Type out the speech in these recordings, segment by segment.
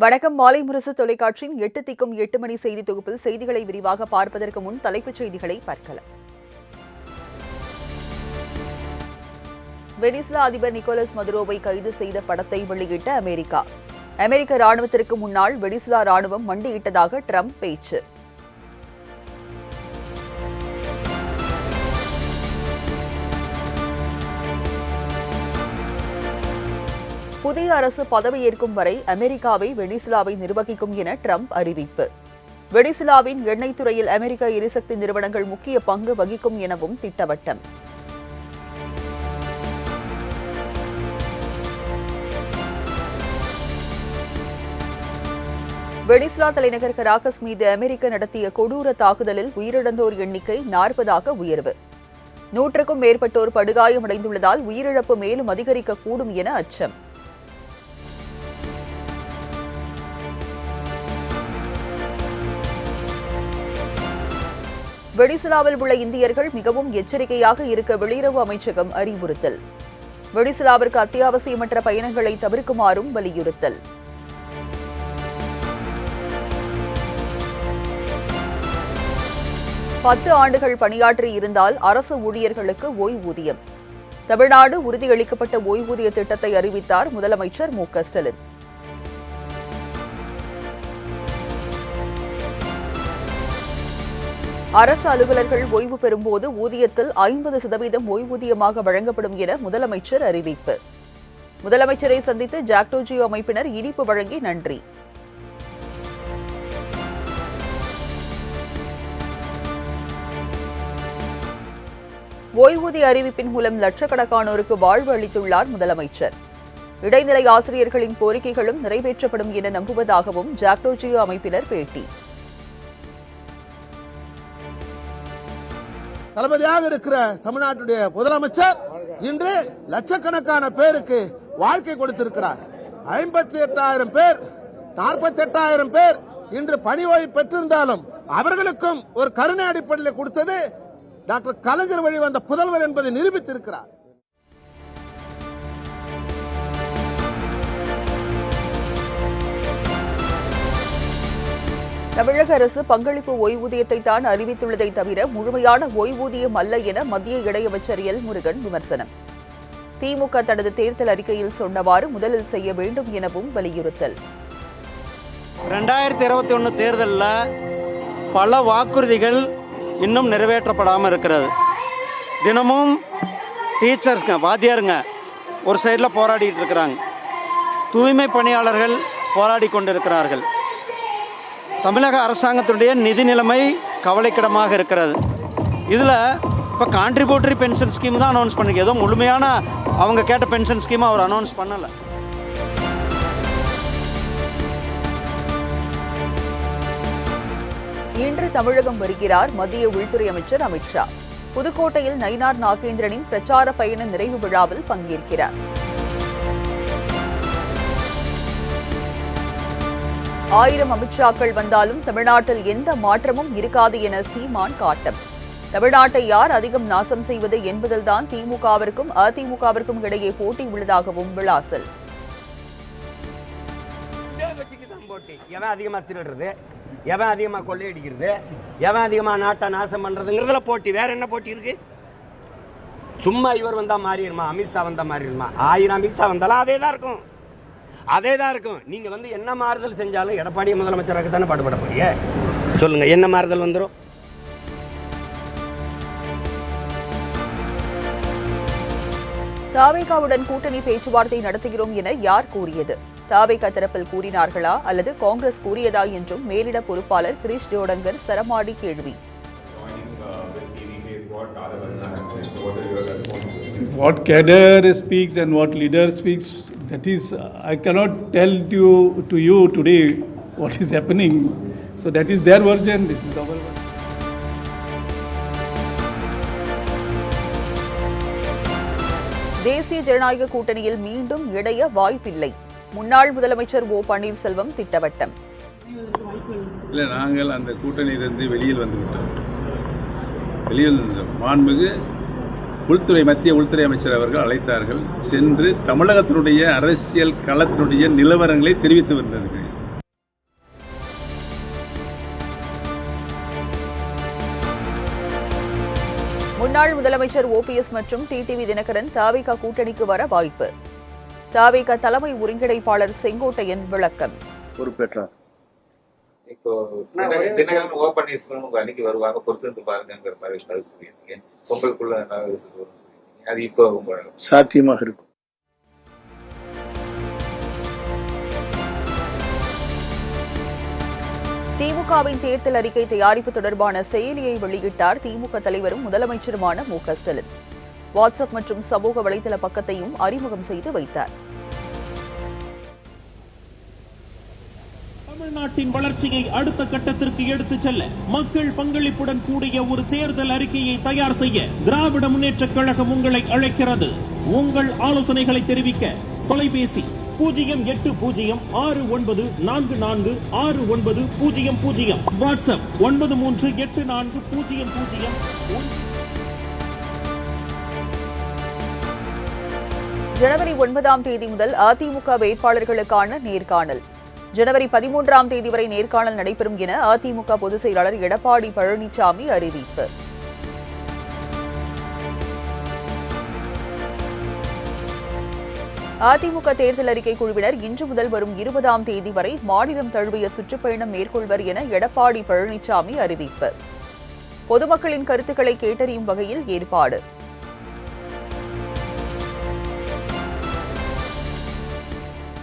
வணக்கம். மாலை முரசு தொலைக்காட்சியின் 8 திக்கும் 8 மணி செய்தி தொகுப்பில் செய்திகளை விரிவாக பார்ப்பதற்கு முன் தலைப்புச் செய்திகளை பார்க்கலாம். வெனிசுலா அதிபர் நிக்கோலஸ் மதுரோவை கைது செய்த படத்தை வெளியிட்ட அமெரிக்க ராணுவத்திற்கு முன்னால் வெனிசுலா ராணுவம் மண்டியிட்டதாக ட்ரம்ப் பேச்சு. புதிய அரசு பதவியேற்கும் வரை அமெரிக்காவை வெனிசுலாவை நிர்வகிக்கும் என ட்ரம்ப் அறிவிப்பு. வெனிசுலாவின் எண்ணெய் துறையில் அமெரிக்க எரிசக்தி நிறுவனங்கள் முக்கிய பங்கு வகிக்கும் எனவும் திட்டவட்டம். வெனிசுலா தலைநகர் கராகஸ் மீது அமெரிக்கா நடத்திய கொடூர தாக்குதலில் உயிரிழந்தோர் எண்ணிக்கை 40 உயர்வு. 100க்கும் மேற்பட்டோர் படுகாயமடைந்துள்ளதால் உயிரிழப்பு மேலும் அதிகரிக்கக்கூடும் என அச்சம். வெனிசுலாவில் உள்ள இந்தியர்கள் மிகவும் எச்சரிக்கையாக இருக்க வெளியுறவு அமைச்சகம் அறிவுறுத்தல். வெனிசுலாவிற்கு அத்தியாவசியமற்ற பயணங்களை தவிர்க்குமாறும் வலியுறுத்தல். பத்து ஆண்டுகள் பணியாற்றி இருந்தால் அரசு ஊழியர்களுக்கு ஓய்வூதியம். தமிழ்நாடு உறுதியளிக்கப்பட்ட ஓய்வூதிய திட்டத்தை அறிவித்தார் முதலமைச்சர் மு.க.ஸ்டாலின். அரசு அலுவலர்கள் ஓய்வு பெறும்போது ஊதியத்தில் 50% ஓய்வூதியமாக வழங்கப்படும் என முதலமைச்சர் அறிவிப்பு. முதலமைச்சரை சந்தித்து ஜாக்டோ ஜியோ அமைப்பினர் இனிப்பு வழங்கி நன்றி. ஓய்வூதிய அறிவிப்பின் மூலம் லட்சக்கணக்கானோருக்கு வாழ்வு அளித்துள்ளார் முதலமைச்சர். இடைநிலை ஆசிரியர்களின் கோரிக்கைகளும் நிறைவேற்றப்படும் என நம்புவதாகவும் ஜாக்டோ ஜியோ அமைப்பினர் பேட்டி. தளபதியாக இருக்கிற தமிழ்நாட்டுடைய முதலமைச்சர் இன்று லட்சக்கணக்கான பேருக்கு வாழ்க்கை கொடுத்திருக்கிறார். 58,000 பேர் 48,000 பேர் இன்று பணி ஓய்வு பெற்றிருந்தாலும் அவர்களுக்கும் ஒரு கருணை அடிப்படையில் கொடுத்தது டாக்டர் கலைஞர் வழி வந்த புதல்வர் என்பதை நிரூபித்திருக்கிறார். தமிழக அரசு பங்களிப்பு ஓய்வூதியத்தை தான் அறிவித்துள்ளதை தவிர முழுமையான ஓய்வூதியம் அல்ல என மத்திய இணையமைச்சர் எல் முருகன் விமர்சனம். திமுக தனது தேர்தல் அறிக்கையில் சொன்னவாறு முதலில் செய்ய வேண்டும் எனவும் வலியுறுத்தல். 2021 தேர்தலில் பல வாக்குறுதிகள் இன்னும் நிறைவேற்றப்படாமல் இருக்கிறது. தினமும் டீச்சர்ஸ்ங்க, வாத்தியாருங்க ஒரு சைடில் போராடிட்டு இருக்கிறாங்க. தூய்மை பணியாளர்கள் போராடி கொண்டிருக்கிறார்கள். தமிழக அரசாங்கத்தினுடைய நிதி நிலைமை கவலைக்கிடமாக இருக்கிறது. இதில் இப்போ கான்ட்ரிபியூட்டரி பென்ஷன் ஸ்கீம் தான் அனௌன்ஸ் பண்ணிருக்கு. ஏதோ முழுமையான அவங்க கேட்ட பென்ஷன் ஸ்கீம் அவர் அனௌன்ஸ் பண்ணலை. இன்று தமிழகம் வருகிறார் மத்திய உள்துறை அமைச்சர் அமித்ஷா. புதுக்கோட்டையில் நயினார் நாகேந்திரனின் பிரச்சார பயண நிறைவு விழாவில் பங்கேற்கிறார். 1000 அமித்ஷாக்கள் வந்தாலும் தமிழ்நாட்டில் எந்த மாற்றமும் இருக்காது என சீமான் காட்டம். தமிழ்நாட்டை யார் அதிகம் நாசம் செய்வது என்பதில்தான் திமுகவிற்கும் அதிமுகவிற்கும் இடையே போட்டி உள்ளதாகவும் விளாசல். எவன் அதிகமா திருடுறது, எவன் அதிகமா கொள்ளையடிக்கிறது, எவன் அதிகமா நாட்டை நாசம் பண்றதுங்கிறதுல போட்டி. வேற என்ன போட்டி இருக்கு? சும்மா இவர் வந்தா மாறிடுமா, அமித்ஷா வந்தா மாறிடுமா? 1000 அமித்ஷா வந்தாலும் அதே தான் இருக்கும். நீங்க என்ன மாறுதல் செஞ்சாலும் எடப்பாடி முதலமைச்சராக தானே பாடுபட போறீங்க. சொல்லுங்க, என்ன மாறுதல் வந்துடும்? தாவேகாவுடன் கூட்டணி பேச்சுவார்த்தை நடத்துகிறோம் என யார் கூறியது? தாவேகா தரப்பில் கூறினார்களா அல்லது காங்கிரஸ் கூறியதா என்றும் மேலிட பொறுப்பாளர் கிரீஷ் ஜோடங்கர் சரமாடி கேள்வி. What cadre speaks and what leader speaks, that is, I cannot tell to you today what is happening. So that is their version, this is our version. தேசிய ஜனநாயக கூட்டணியில் மீண்டும் இணைய வாய்ப்பில்லை. முன்னாள் முதலமைச்சர் ஓ பன்னீர்செல்வம் திட்டவட்டம். இல்லை, நாங்கள் அந்த கூட்டணியிலிருந்து வெளியில் வந்துவிட்டோம். மாண்புமிகு மத்திய உள்துறை அமைச்சர் அவர்கள் அழைத்தார்கள். சென்று தமிழகத்தினுடைய அரசியல் களத்தினுடைய நிலவரங்களை தெரிவித்து வந்தார்கள். முன்னாள் முதலமைச்சர் OPS மற்றும் டிடிவி தினகரன் தவிக கூட்டணிக்கு வர வாய்ப்பு. தவிக தலைமை ஒருங்கிணைப்பாளர் செங்கோட்டையன் விளக்கம். பொறுப்பேற்றார். இப்போ தினகரன் ஓபன்னீஸ்வரன் அன்னைக்கு வருவாங்க, பொறுத்திருந்து பாருங்கிற மாதிரி சொல்லியிருக்கீங்க. பொங்கலுக்குள்ள அது இப்போ சாத்தியமாக இருக்கும். திமுகவின் தேர்தல் அறிக்கை தயாரிப்பு தொடர்பான செயலியை வெளியிட்டார் திமுக தலைவரும் முதலமைச்சருமான மு.க. ஸ்டாலின். வாட்ஸ்அப் மற்றும் சமூக வலைதள பக்கத்தையும் அறிமுகம் செய்து வைத்தார். தமிழ்நாட்டின் வளர்ச்சியை அடுத்த கட்டத்திற்கு எடுத்துச் செல்ல மக்கள் பங்களிப்புடன் கூடிய ஒரு தேர்தல் அறிக்கையை தயார் செய்ய திராவிட முன்னேற்றக் கழகம் உங்களை அழைக்கிறது. உங்கள் ஆலோசனைகளை தெரிவிக்க தொலைபேசி 08944496000, வாட்ஸ்அப் 93840001. ஜனவரி 9ஆம் தேதி முதல் அதிமுக வேட்பாளர்களுக்கான நேர்காணல். ஜனவரி 13ஆம் தேதி வரை நேர்காணல் நடைபெறும் என அதிமுக பொதுச் செயலாளர் எடப்பாடி பழனிசாமி அறிவிப்பு. அதிமுக தேர்தல் அறிக்கை குழுவினர் இன்று முதல் வரும் 20ஆம் தேதி வரை மாநிலம் தழுவிய சுற்றுப்பயணம் மேற்கொள்வர் என எடப்பாடி பழனிசாமி அறிவிப்பு. பொதுமக்களின் கருத்துக்களை கேட்டறியும் வகையில் ஏற்பாடு.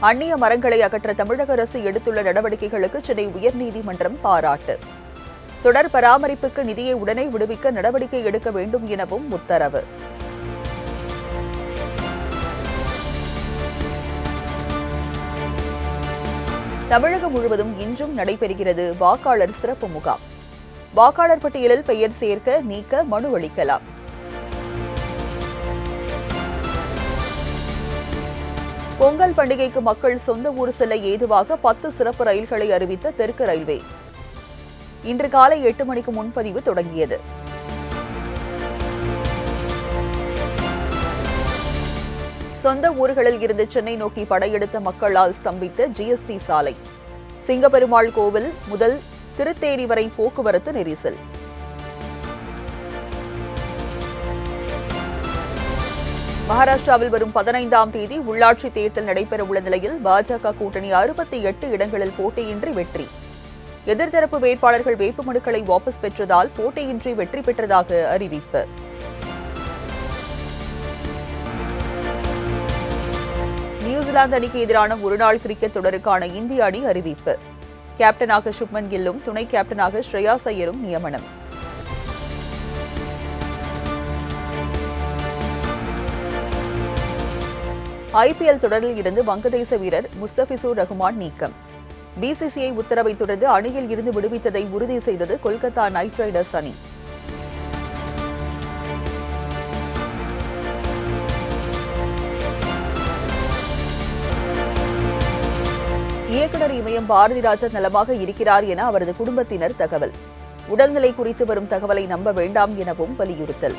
அந்நிய மரங்களை அகற்ற தமிழக அரசு எடுத்துள்ள நடவடிக்கைகளுக்கு சென்னை உயர்நீதிமன்றம் பாராட்டு. தொடர் பராமரிப்புக்கு நிதியை உடனே விடுவிக்க நடவடிக்கை எடுக்க வேண்டும் எனவும் உத்தரவு. தமிழகம் முழுவதும் இன்றும் நடைபெறுகிறது வாக்காளர் சிறப்பு முகாம். வாக்காளர் பட்டியலில் பெயர் சேர்க்க நீக்க மனு அளிக்கலாம். பொங்கல் பண்டிகைக்கு மக்கள் சொந்த ஊர் செல்ல ஏதுவாக 10 சிறப்பு ரயில்களை அறிவித்த தெற்கு ரயில்வே. இன்று காலை 8 மணிக்கு முன்பதிவு தொடங்கியது. சொந்த ஊர்களில் இருந்து சென்னை நோக்கி படையெடுத்த மக்களால் ஸ்தம்பித்த GST சாலை. சிங்கப்பெருமாள் கோவில் முதல் திருத்தேரி வரை போக்குவரத்து நெரிசல். மகாராஷ்டிராவில் வரும் 15ஆம் தேதி உள்ளாட்சி தேர்தல் நடைபெறவுள்ள நிலையில் பாஜக கூட்டணி 68 இடங்களில் போட்டியின்றி வெற்றி. எதிர்த்தரப்பு வேட்பாளர்கள் வேட்புமனுக்களை வாபஸ் பெற்றதால் போட்டியின்றி வெற்றி பெற்றதாக அறிவிப்பு. நியூசிலாந்து அணிக்கு எதிரான ஒருநாள் கிரிக்கெட் தொடருக்கான இந்திய அணி அறிவிப்பு. கேப்டனாக சுப்மன் கில்லும் துணை கேப்டனாக ஸ்ரேயாஸ் ஐயரும் நியமனம். IPL தொடரில் இருந்து வங்கதேச வீரர் முஸ்தபிசூர் ரஹ்மான் நீக்கம். BCCI உத்தரவை தொடர்ந்து அணியில் இருந்து விடுவித்ததை உறுதி செய்தது கொல்கத்தா நைட் ரைடர்ஸ் அணி. இயக்குநர் இமயம் பாரதிராஜன் நலமாக இருக்கிறார் என அவரது குடும்பத்தினர் தகவல். உடல்நிலை குறித்து வரும் தகவலை நம்ப வேண்டாம் எனவும் வலியுறுத்தல்.